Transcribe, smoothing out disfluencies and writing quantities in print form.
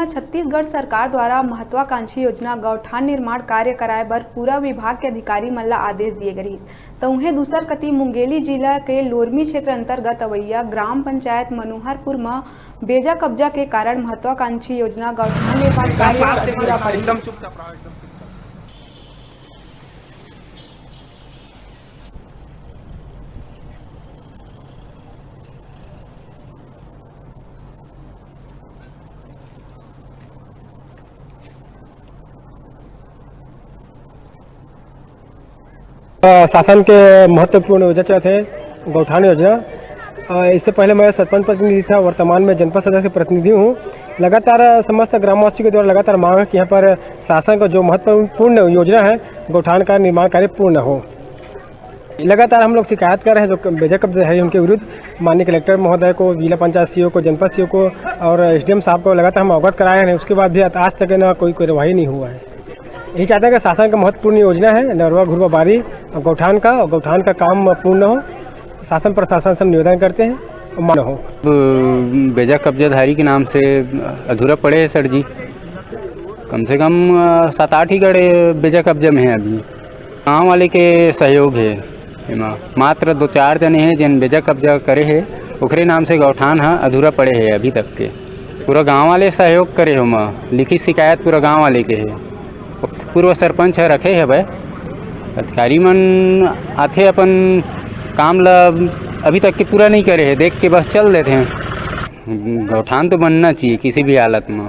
म छत्तीसगढ़ सरकार द्वारा महत्वाकांक्षी योजना गौठान निर्माण कार्य कराए बर पूरा विभाग के अधिकारी मन ला आदेश दिए गए। तो उन्हें दूसर कती मुंगेली जिला के लोरमी क्षेत्र अंतर्गत अवैया ग्राम पंचायत मनोहरपुर में बेजा कब्जा के कारण महत्वाकांक्षी योजना गौठान निर्माण कार्य अधूरा पड़ी। शासन के महत्वपूर्ण योजना थे गौठान योजना। इससे पहले मैं सरपंच प्रतिनिधि था, वर्तमान में जनपद सदस्य प्रतिनिधि हूँ। लगातार समस्त ग्रामवासियों के द्वारा लगातार मांग है कि यहाँ पर शासन का जो महत्वपूर्ण योजना है गौठान का निर्माण कार्य पूर्ण हो। लगातार हम लोग शिकायत कर रहे हैं जो बेजा कब्जा है उनके विरुद्ध माननीय कलेक्टर महोदय को, जिला पंचायत सीओ को, जनपद सीओ को और एसडीएम साहब को लगातार हम अवगत कराए हैं। उसके बाद भी आज तक ना कोई कार्रवाई नहीं हुआ है। यही चाहते हैं कि शासन का महत्वपूर्ण योजना है नरवा घुरवा बारी गौठान का काम पूर्ण हो। शासन प्रशासन से निवेदन करते हैं मान हो। बेजा कब्जाधारी के नाम से अधूरा पड़े हैं सर जी। कम से कम 7-8 ही गड़े बेजा कब्जा में है। अभी गाँव वाले के सहयोग है, मात्र 2-4 जने हैं जिन बेजा कब्जा करे है ओकरे नाम से गौठान है अधूरा पड़े है। अभी तक के पूरा गाँव वाले सहयोग करे हो। लिखित शिकायत पूरा गाँव वाले के है। पूर्व सरपंच है रखे है भाई, अधिकारी मन आते अपन काम ला अभी तक के पूरा नहीं करे है, देख के बस चल देते हैं। गौठान तो बनना चाहिए किसी भी हालत में।